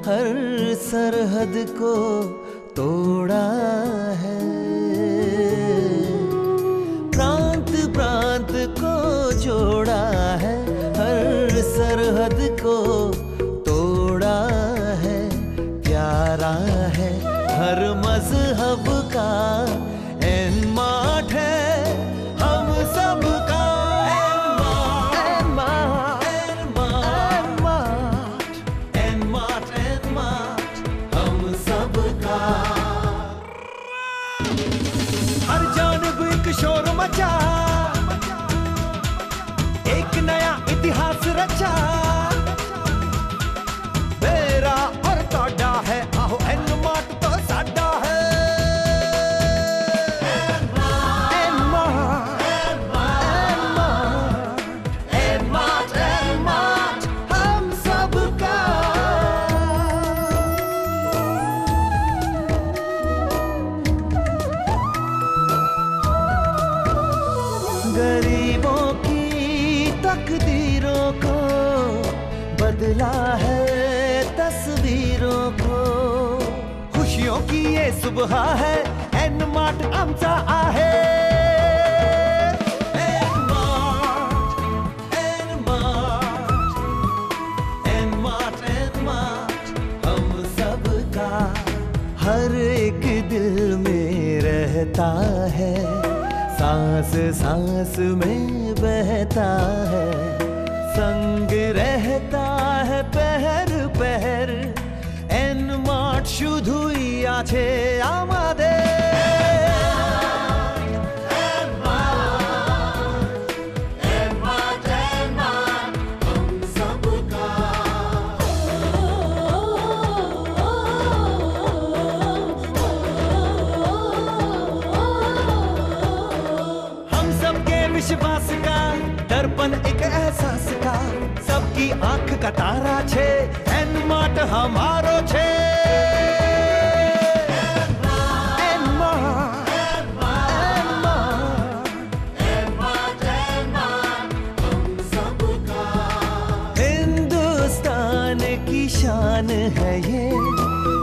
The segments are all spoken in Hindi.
हर सरहद को तोड़ा है, प्रांत प्रांत को जोड़ा है, हर सरहद को तोड़ा है, प्यारा है हर मजहब का एनमार्ट है हम सबका। हर जानब एक शोर मचा, एक नया इतिहास रचा, मेरा और तोड़ा है, आहो एनमार्ट तो साडा है। एनमार्ट हम सबका। गरीबों की तकदीरों को बदला है तस्वीरों को, खुशियों की ये सुबह है, एनमार्ट आमचा आहे। एनमार्ट हम सबका, हर एक दिल में रहता है, सांस सांस में बहता है, संग रहता है पहर पहर, एनमार्ट शुधु आछे आमादे। विश्वास का दर्पण एक एहसास का, सबकी आंख का तारा छे, एनमार्ट हमारो छे। हिंदुस्तान की शान है ये,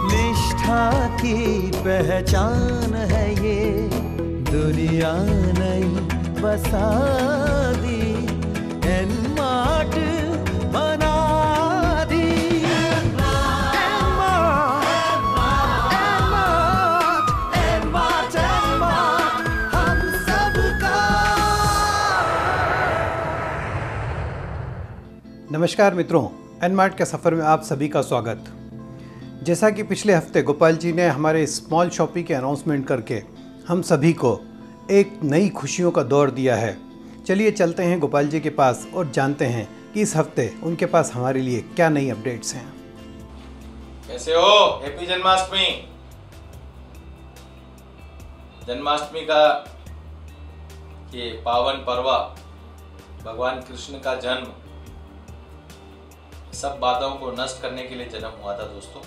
निष्ठा की पहचान है ये, दुनिया नई बसा दी, एनमार्ट बना दी। एनमार्ट हम सबका। नमस्कार मित्रों, एनमार्ट के सफ़र में आप सभी का स्वागत। जैसा कि पिछले हफ्ते गोपाल जी ने हमारे स्मॉल शॉपी के अनाउंसमेंट करके हम सभी को एक नई खुशियों का दौर दिया है, चलिए चलते हैं गोपाल जी के पास और जानते हैं कि इस हफ्ते उनके पास हमारे लिए क्या नई अपडेट्स हैं। कैसे हो? हैप्पी जन्माष्टमी। जन्माष्टमी का ये पावन पर्व, भगवान कृष्ण का जन्म, सब बाधाओं को नष्ट करने के लिए जन्म हुआ था दोस्तों।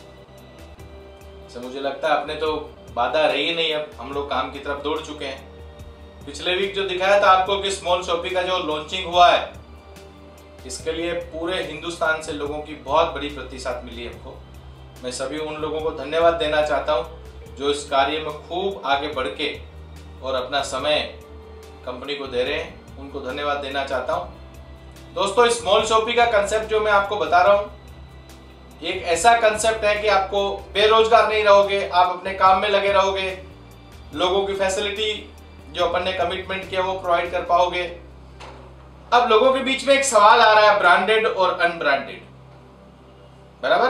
से मुझे लगता है अपने तो बाधा रही नहीं, अब हम लोग काम की तरफ दौड़ चुके हैं। पिछले वीक जो दिखाया था आपको कि स्मॉल शॉपी का जो लॉन्चिंग हुआ है, इसके लिए पूरे हिंदुस्तान से लोगों की बहुत बड़ी प्रतिसाद मिली है हमको। मैं सभी उन लोगों को धन्यवाद देना चाहता हूं जो इस कार्य में खूब आगे बढ़ के और अपना समय कंपनी को दे रहे हैं, उनको धन्यवाद देना चाहता हूं। दोस्तों, स्मॉल शॉपी का कंसेप्ट जो मैं आपको बता रहा हूं, एक ऐसा कंसेप्ट है कि आपको बेरोजगार नहीं रहोगे, आप अपने काम में लगे रहोगे, लोगों की फैसिलिटी जो अपन ने कमिटमेंट किया वो प्रोवाइड कर पाओगे। अब लोगों के बीच में एक सवाल आ रहा है, ब्रांडेड और अनब्रांडेड, बराबर।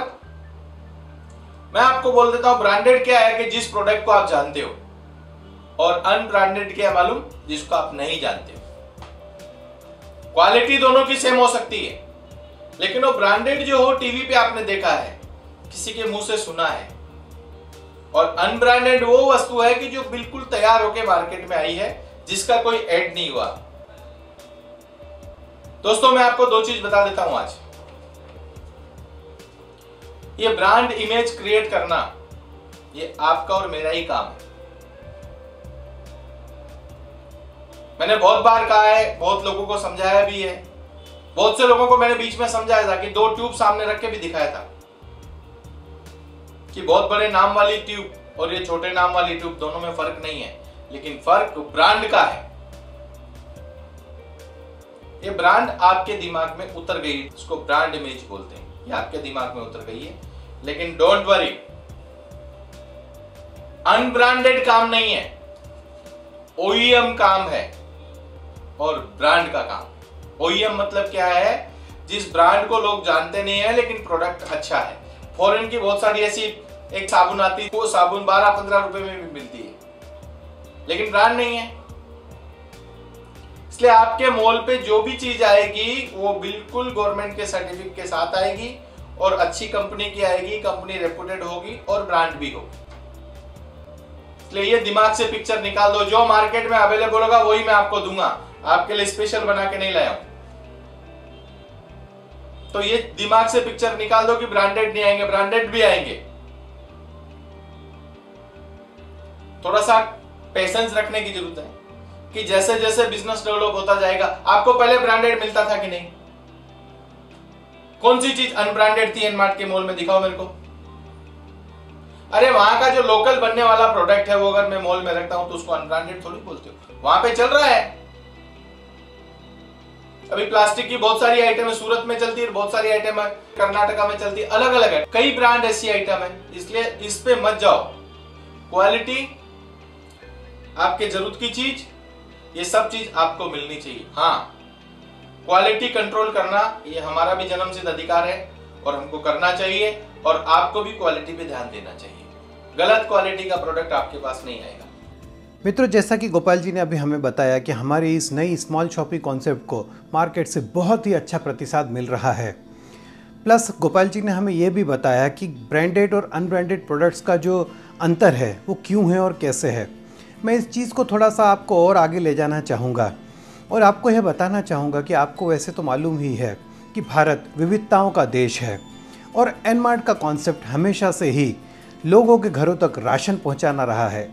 मैं आपको बोल देता हूं, ब्रांडेड क्या है कि जिस प्रोडक्ट को आप जानते हो, और अनब्रांडेड क्या मालूम, जिसको आप नहीं जानते हो। क्वालिटी दोनों की सेम हो सकती है, लेकिन वो ब्रांडेड जो हो टीवी पे आपने देखा है, किसी के मुंह से सुना है, और अनब्रांडेड वो वस्तु है कि जो बिल्कुल तैयार होकर मार्केट में आई है, जिसका कोई ऐड नहीं हुआ। दोस्तों, मैं आपको दो चीज बता देता हूं आज। ये ब्रांड इमेज क्रिएट करना, ये आपका और मेरा ही काम है। मैंने बहुत बार कहा है, बहुत लोगों को समझाया भी है, बहुत से लोगों को मैंने बीच में समझाया था कि 2 ट्यूब सामने रख के भी दिखाया था। कि बहुत बड़े नाम वाली ट्यूब और ये छोटे नाम वाली ट्यूब दोनों में फर्क नहीं है, लेकिन फर्क ब्रांड का है। ये ब्रांड आपके दिमाग में उतर गई, इसको ब्रांड इमेज बोलते हैं, ये आपके दिमाग में उतर गई है। लेकिन डोंट वरी, अनब्रांडेड काम नहीं है, OEM काम है और ब्रांड का काम। OEM मतलब क्या है? जिस ब्रांड को लोग जानते नहीं है लेकिन प्रोडक्ट अच्छा है। फॉरेन की बहुत सारी ऐसी एक साबुन आती है, वो साबुन 12-15 रुपए में भी मिलती है, लेकिन ब्रांड नहीं है। इसलिए आपके मॉल पे जो भी चीज आएगी वो बिल्कुल गवर्नमेंट के सर्टिफिकेट के साथ आएगी और अच्छी कंपनी की आएगी, कंपनी रेपुटेड होगी और ब्रांड भी होगी। इसलिए ये दिमाग से पिक्चर निकाल दो, जो मार्केट में अवेलेबल होगा वही मैं आपको दूंगा, आपके लिए स्पेशल बना के नहीं लाया हूं। तो ये दिमाग से पिक्चर निकाल दो कि ब्रांडेड नहीं आएंगे, ब्रांडेड भी आएंगे। थोड़ा सा पेशेंस रखने की जरूरत है कि जैसे जैसे बिजनेस डेवलप होता जाएगा। आपको पहले ब्रांडेड मिलता था कि नहीं? कौन सी चीज अनब्रांडेड थी एनमार्ट के मॉल में? दिखाओ मेरे को। अरे वहां का जो लोकल बनने वाला प्रोडक्ट है वो अगर मैं मॉल में रखता हूं तो उसको अनब्रांडेड थोड़ी बोलते हो, वहां पे चल रहा है। अभी प्लास्टिक की बहुत सारी आइटम है, सूरत में चलती है, बहुत सारी आइटम है कर्नाटका में चलती है, अलग अलग है, कई ब्रांड ऐसी आइटम है। इसलिए इस पे मत जाओ। क्वालिटी, आपके जरूरत की चीज, ये सब चीज आपको मिलनी चाहिए। हाँ, क्वालिटी कंट्रोल करना ये हमारा भी जन्मसिद्ध अधिकार है और हमको करना चाहिए, और आपको भी क्वालिटी पे ध्यान देना चाहिए। गलत क्वालिटी का प्रोडक्ट आपके पास नहीं आएगा। मित्रों, जैसा कि गोपाल जी ने अभी हमें बताया कि हमारी इस नई स्मॉल शॉपिंग कॉन्सेप्ट को मार्केट से बहुत ही अच्छा प्रतिसाद मिल रहा है। प्लस गोपाल जी ने हमें ये भी बताया कि ब्रांडेड और अनब्रांडेड प्रोडक्ट्स का जो अंतर है वो क्यों है और कैसे है। मैं इस चीज़ को थोड़ा सा आपको और आगे ले जाना चाहूँगा और आपको यह बताना चाहूँगा कि आपको वैसे तो मालूम ही है कि भारत विविधताओं का देश है और एनमार्ट का कॉन्सेप्ट हमेशा से ही लोगों के घरों तक राशन पहुँचाना रहा है।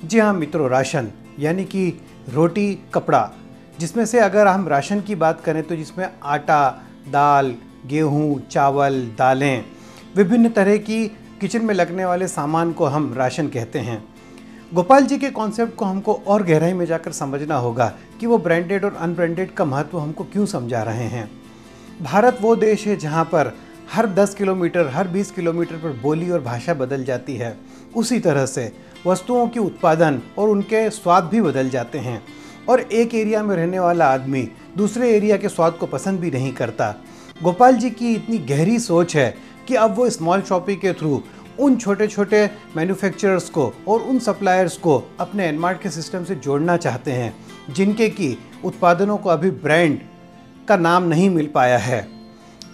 जी हाँ मित्रों, राशन यानी कि रोटी कपड़ा, जिसमें से अगर हम राशन की बात करें तो जिसमें आटा, दाल, गेहूँ, चावल, दालें, विभिन्न तरह की किचन में लगने वाले सामान को हम राशन कहते हैं। गोपाल जी के कॉन्सेप्ट को हमको और गहराई में जाकर समझना होगा कि वो ब्रांडेड और अनब्रांडेड का महत्व हमको क्यों समझा रहे हैं। भारत वो देश है जहाँ पर हर 10 किलोमीटर, हर 20 किलोमीटर पर बोली और भाषा बदल जाती है। उसी तरह से वस्तुओं की उत्पादन और उनके स्वाद भी बदल जाते हैं और एक एरिया में रहने वाला आदमी दूसरे एरिया के स्वाद को पसंद भी नहीं करता। गोपाल जी की इतनी गहरी सोच है कि अब वो स्मॉल शॉपिंग के थ्रू उन छोटे छोटे मैन्युफैक्चरर्स को और उन सप्लायर्स को अपने एनमार्ट के सिस्टम से जोड़ना चाहते हैं जिनके की उत्पादनों को अभी ब्रांड का नाम नहीं मिल पाया है।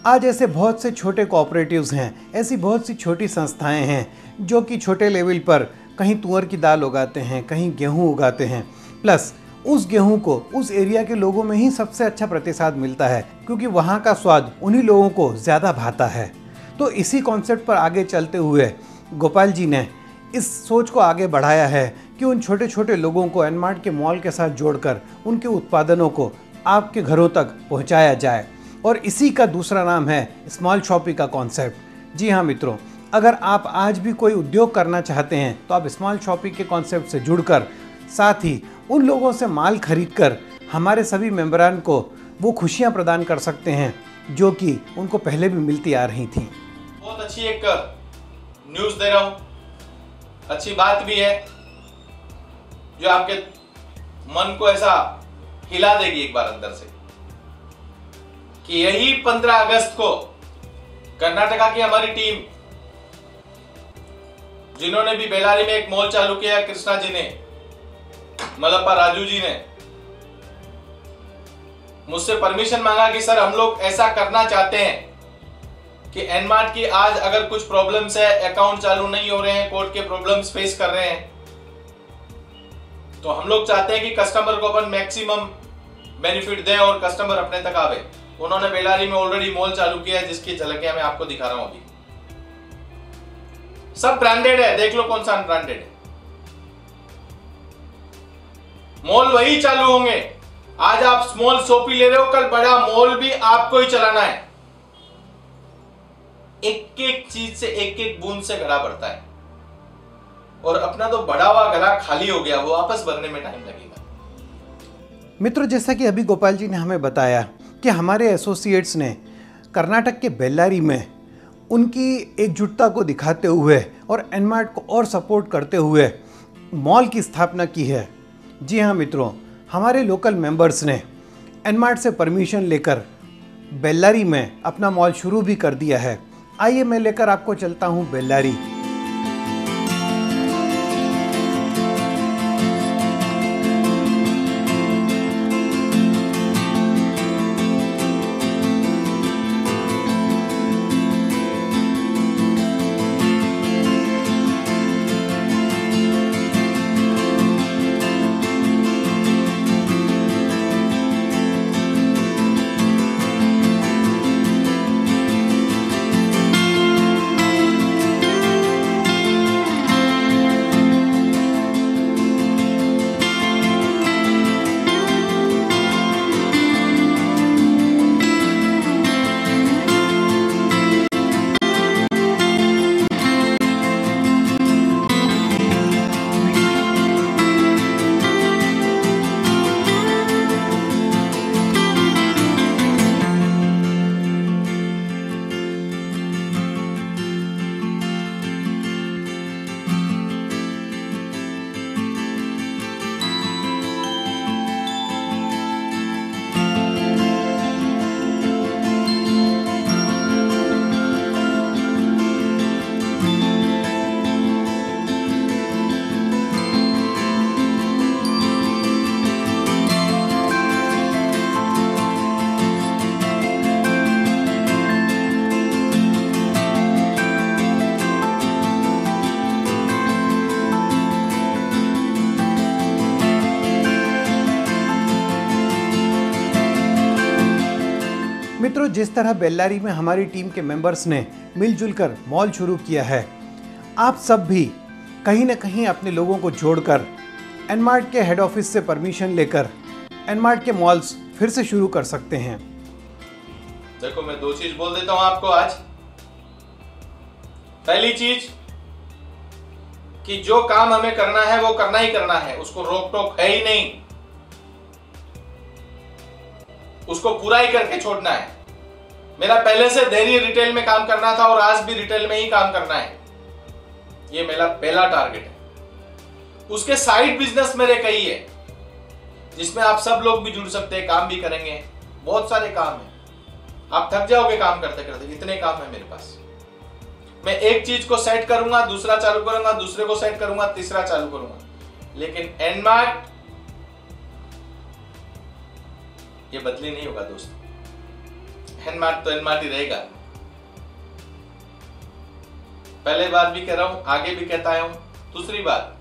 आज ऐसे बहुत से छोटे कोऑपरेटिव्स हैं, ऐसी बहुत सी छोटी संस्थाएं हैं जो कि छोटे लेवल पर कहीं तुअर की दाल उगाते हैं, कहीं गेहूं उगाते हैं। प्लस उस गेहूं को उस एरिया के लोगों में ही सबसे अच्छा प्रतिसाद मिलता है क्योंकि वहाँ का स्वाद उन्हीं लोगों को ज़्यादा भाता है। तो इसी कॉन्सेप्ट पर आगे चलते हुए गोपाल जी ने इस सोच को आगे बढ़ाया है कि उन छोटे छोटे लोगों को एनमार्ट के मॉल के साथ जोड़कर उनके उत्पादनों को आपके घरों तक पहुंचाया जाए, और इसी का दूसरा नाम है स्मॉल शॉपिंग का कॉन्सेप्ट। जी हाँ मित्रों, अगर आप आज भी कोई उद्योग करना चाहते हैं तो आप स्मॉल शॉपिंग के कॉन्सेप्ट से जुड़कर साथ ही उन लोगों से माल खरीदकर हमारे सभी मेंबरान को वो खुशियाँ प्रदान कर सकते हैं जो कि उनको पहले भी मिलती आ रही थी। बहुत अच्छी एक न्यूज़ दे रहा हूँ, अच्छी बात भी है जो आपके मन को ऐसा हिला देगी एक बार अंदर से, कि यही 15 अगस्त को कर्नाटका की हमारी टीम, जिन्होंने भी बेलारी में एक मॉल चालू किया, कृष्णा जी ने, मलप्पा राजू जी ने मुझसे परमिशन मांगा कि सर हम लोग ऐसा करना चाहते हैं कि एनमार्ट की आज अगर कुछ प्रॉब्लम्स है, अकाउंट चालू नहीं हो रहे हैं, कोर्ट के प्रॉब्लम्स फेस कर रहे हैं, तो हम लोग चाहते हैं कि कस्टमर को अपन मैक्सिमम बेनिफिट दें और कस्टमर अपने तक आवे। उन्होंने बेलारी में ऑलरेडी मॉल चालू किया है जिसकी झलकियां मैं आपको दिखा रहा हूं अभी। सब ब्रांडेड है, देख लो कौन सा अनब्रांडेड है। मॉल वही चालू होंगे। आज आप स्मॉल शॉपी ले रहे हो, कल बड़ा मॉल भी आपको ही चलाना है। एक एक चीज से, एक एक बूंद से घड़ा भरता है, और अपना तो बड़ा हुआ घड़ा खाली हो गया, वो वापस भरने में टाइम लगेगा। मित्रों, जैसा कि अभी गोपाल जी ने हमें बताया कि हमारे एसोसिएट्स ने कर्नाटक के बेल्लारी में उनकी एकजुटता को दिखाते हुए और एनमार्ट को और सपोर्ट करते हुए मॉल की स्थापना की है। जी हाँ मित्रों, हमारे लोकल मेंबर्स ने एनमार्ट से परमिशन लेकर बेल्लारी में अपना मॉल शुरू भी कर दिया है। आइए मैं लेकर आपको चलता हूँ बेल्लारी। मित्रों, जिस तरह बेल्लारी में हमारी टीम के मेंबर्स ने मिलजुल कर मॉल शुरू किया है, आप सब भी कहीं ना कहीं अपने लोगों को जोड़कर एनमार्ट के हेड ऑफिस से परमिशन लेकर एनमार्ट के मॉल्स फिर से शुरू कर सकते हैं। देखो, मैं 2 चीज बोल देता हूं आपको आज। पहली चीज कि जो काम हमें करना है वो करना ही करना है, उसको रोक टोक है ही नहीं, उसको पूरा ही करके छोड़ना है। मेरा पहले से धैर्य रिटेल में काम करना था और आज भी रिटेल में ही काम करना है, ये मेरा पहला टारगेट है। उसके साइड बिजनेस मेरे कई है जिसमें आप सब लोग भी जुड़ सकते हैं, काम भी करेंगे। बहुत सारे काम है, आप थक जाओगे काम करते करते, इतने काम है मेरे पास। मैं एक चीज को सेट करूंगा, दूसरा चालू करूंगा, दूसरे को सेट करूंगा, तीसरा चालू करूंगा, लेकिन एनमार्ट ये बदली नहीं होगा दोस्तों। एनमार्ट तो एनमार्ट ही रहेगा। पहले बात भी कह रहा हूं, आगे भी कहता हूं। दूसरी बात,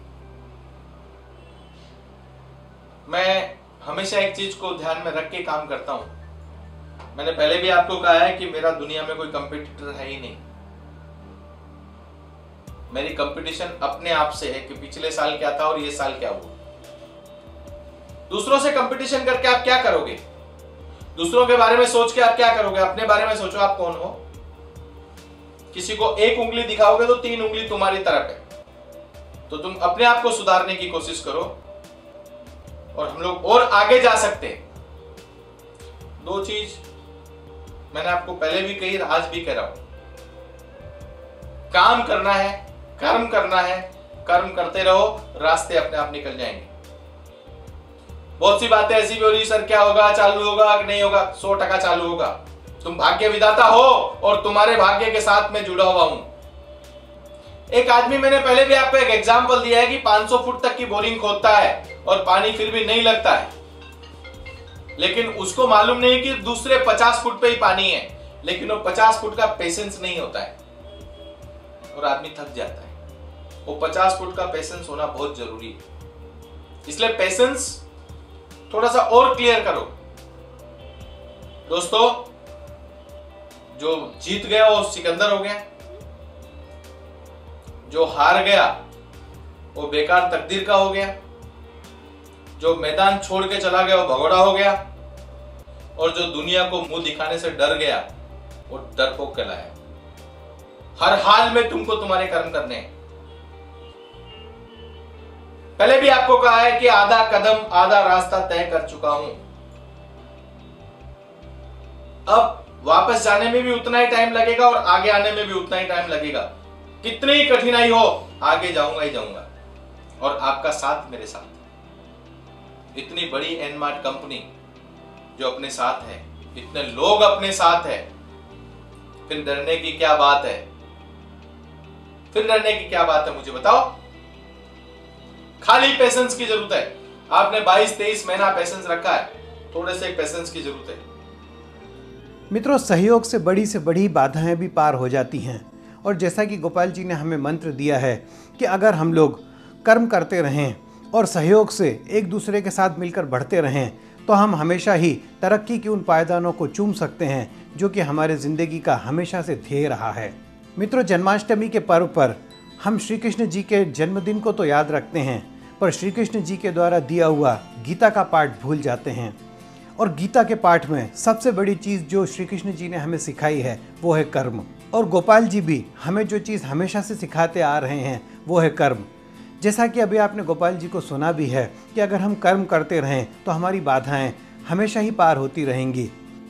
मैं हमेशा एक चीज को ध्यान में रख के काम करता हूं। मैंने पहले भी आपको कहा है कि मेरा दुनिया में कोई कंपटीटर है ही नहीं। मेरी कंपटीशन अपने आप से है कि पिछले साल क्या था और ये साल क्या हुआ। दूसरों से कंपटीशन करके आप क्या करोगे? दूसरों के बारे में सोच के आप क्या करोगे? अपने बारे में सोचो, आप कौन हो। किसी को एक उंगली दिखाओगे तो 3 उंगली तुम्हारी तरफ है, तो तुम अपने आप को सुधारने की कोशिश करो और हम लोग और आगे जा सकते हैं। 2 चीज मैंने आपको पहले भी कही, आज भी कह रहा हूं। काम करना है, कर्म करना है, कर्म करते रहो, रास्ते अपने आप निकल जाएंगे। बहुत सी बातें ऐसी भी हो रही, सर क्या होगा, चालू होगा कि नहीं होगा? 100% चालू होगा। तुम भाग्य विधाता हो और तुम्हारे भाग्य के साथ मैं जुड़ा हुआ हूं। एक आदमी, मैंने पहले भी आपको एक एग्जांपल दिया है कि 500 फुट तक की बोरिंग खोदता है और पानी फिर भी नहीं लगता है, लेकिन उसको मालूम नहीं कि दूसरे 50 फुट पे ही पानी है, लेकिन वो 50 फुट का पेशेंस नहीं होता है और आदमी थक जाता है। वो 50 फुट का पेशेंस होना बहुत जरूरी है, इसलिए पेशेंस थोड़ा सा और क्लियर करो दोस्तों। जो जीत गया वो सिकंदर हो गया, जो हार गया वो बेकार तकदीर का हो गया, जो मैदान छोड़ के चला गया वो भगोड़ा हो गया, और जो दुनिया को मुंह दिखाने से डर गया वो डरपोक कहलाया। हर हाल में तुमको तुम्हारे कर्म करने हैं। पहले भी आपको कहा है कि आधा कदम आधा रास्ता तय कर चुका हूं, अब वापस जाने में भी उतना ही टाइम लगेगा और आगे आने में भी उतना ही टाइम लगेगा। कितनी ही कठिनाई हो, आगे जाऊंगा ही जाऊंगा, और आपका साथ मेरे साथ। इतनी बड़ी एनमार्ट कंपनी जो अपने साथ है, इतने लोग अपने साथ है, फिर डरने की क्या बात है? फिर डरने की क्या बात है, मुझे बताओ। खाली पेशेंस की जरूरत है। आपने 22-23 महीना पेशेंस रखा है, थोड़े से पेशेंस की जरूरत है। मित्रों, सहयोग से बड़ी बाधाएं भी पार हो जाती हैं। और जैसा कि गोपाल जी ने हमें मंत्र दिया है कि अगर हम लोग कर्म करते रहें और सहयोग से एक दूसरे के साथ मिलकर बढ़ते रहें तो हम हमेशा ही तरक्की की उन पायदानों को चूम सकते हैं जो कि हमारे ज़िंदगी का हमेशा से ध्येय रहा है। मित्रों, जन्माष्टमी के पर्व पर हम श्री कृष्ण जी के जन्मदिन को तो याद रखते हैं, पर श्री कृष्ण जी के द्वारा दिया हुआ गीता का पाठ भूल जाते हैं। और गीता के पाठ में सबसे बड़ी चीज़ जो श्री कृष्ण जी ने हमें सिखाई है वो है कर्म। और गोपाल जी भी हमें जो चीज़ हमेशा से सिखाते आ रहे हैं वो है कर्म। जैसा कि अभी आपने गोपाल जी को सुना भी है कि अगर हम कर्म करते रहें तो हमारी बाधाएं हमेशा ही पार होती रहेंगी।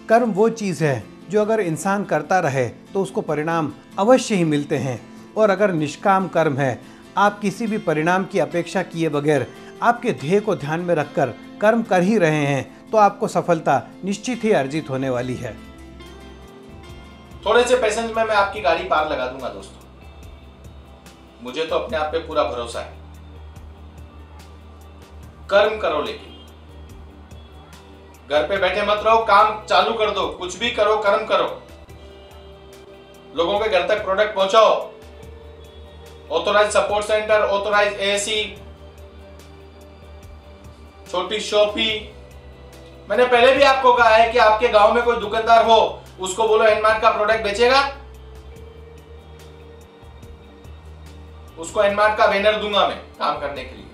कर्म वो चीज़ है जो अगर इंसान करता रहे तो उसको परिणाम अवश्य ही मिलते हैं। और अगर निष्काम कर्म है, आप किसी भी परिणाम की अपेक्षा किए बगैर आपके ध्येय को ध्यान में रखकर कर्म कर ही रहे हैं तो आपको सफलता निश्चित ही अर्जित होने वाली है। थोड़े से पेशेंस में मैं आपकी गाड़ी पार लगा दूंगा दोस्तों, मुझे तो अपने आप पे पूरा भरोसा है। कर्म करो, लेकिन घर पे बैठे मत रहो, काम चालू कर दो, कुछ भी करो, कर्म करो। लोगों के घर तक प्रोडक्ट पहुंचाओ। Authorise support centre, authorise AC, छोटी शॉपी। मैंने पहले भी आपको कहा है कि आपके गांव में कोई दुकानदार हो, उसको बोलो एनमार्ट का प्रोडक्ट बेचेगा, उसको एनमार्ट का बैनर दूंगा मैं काम करने के लिए।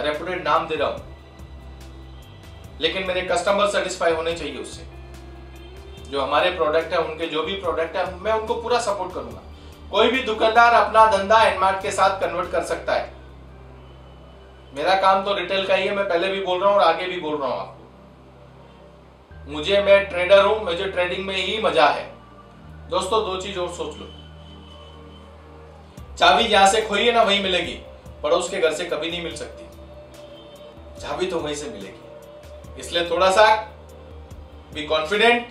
रेपुटेड नाम दे रहा हूं, लेकिन मेरे कस्टमर सेटिस्फाई होने चाहिए उससे। जो हमारे प्रोडक्ट है, उनके जो भी प्रोडक्ट है, मैं उनको पूरा सपोर्ट करूंगा। कोई भी दुकानदार अपना धंधा एनमार्ट के साथ कन्वर्ट कर सकता है। मेरा काम तो रिटेल का ही है, मैं पहले भी बोल रहा हूं और आगे भी बोल रहा हूं आपको। मैं ट्रेडर हूं, मुझे ट्रेडिंग में ही मजा है। दोस्तों, दो चीज और सोच लो, चाबी जहां से खोई है ना वहीं मिलेगी, पड़ोस के घर से कभी नहीं मिल सकती। चाबी तो वहीं से मिलेगी। इसलिए थोड़ा सा बी कॉन्फिडेंट,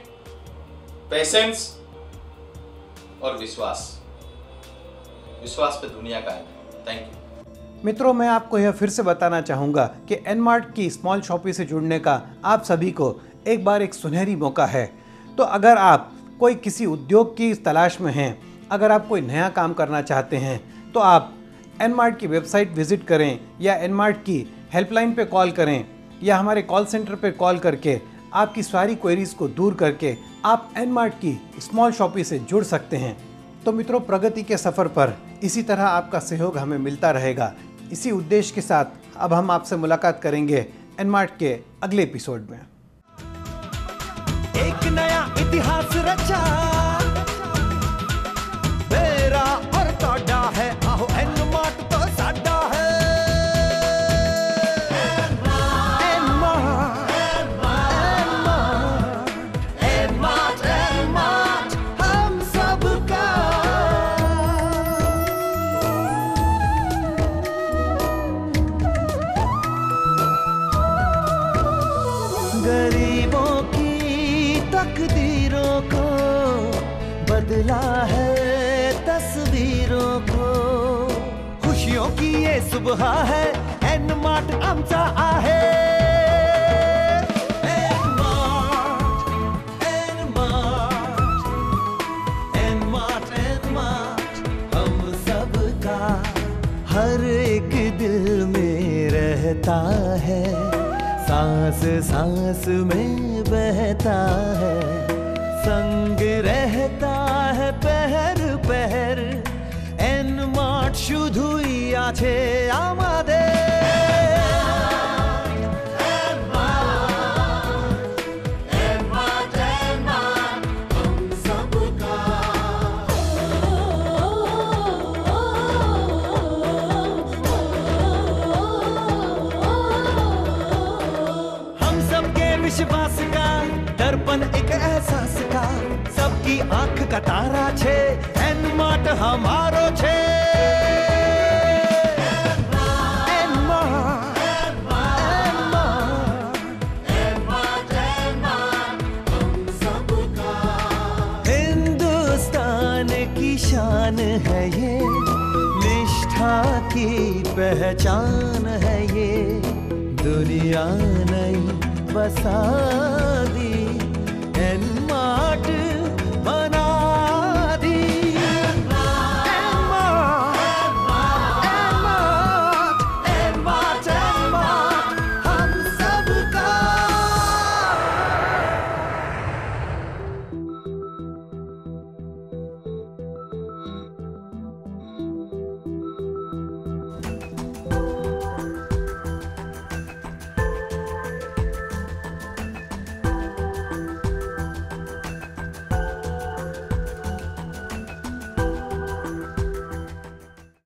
पेशेंस और विश्वास पे दुनिया का है। Thank you. मित्रों, मैं आपको यह फिर से बताना चाहूँगा कि एनमार्ट की स्मॉल शॉपी से जुड़ने का आप सभी को एक बार एक सुनहरी मौका है। तो अगर आप कोई किसी उद्योग की तलाश में हैं, अगर आप कोई नया काम करना चाहते हैं, तो आप एनमार्ट की वेबसाइट विजिट करें या एनमार्ट की हेल्पलाइन पे कॉल करें या हमारे कॉल सेंटर पे कॉल करके आपकी सारी क्वेरीज को दूर करके आप एनमार्ट की स्मॉल शॉपी से जुड़ सकते हैं। तो मित्रों, प्रगति के सफ़र पर इसी तरह आपका सहयोग हमें मिलता रहेगा। इसी उद्देश्य के साथ अब हम आपसे मुलाकात करेंगे एनमार्ट के अगले एपिसोड में। एक नया इतिहास रचा मेरा और तोड़ा है, आहो एनमार्ट तो साडा है। एनमार्ट हम सबका। गरीबों की तकदीरों को बदला है तस्वीरों को। खुशियों की ये सुबह है, एनमार्ट आमचा आहे। एनमार्ट हम सबका, हर एक दिल में रहता है, सांस सांस में बहता है, संग रहता है पहर पहर। एनमार्ट शुधुई आछे आमादे। एहसास का, सबकी आंख का तारा छे, एन मार्ट हमारो छे। हिंदुस्तान की शान है ये, निष्ठा की पहचान है ये, दुनिया नहीं बसा दी एन मार्ट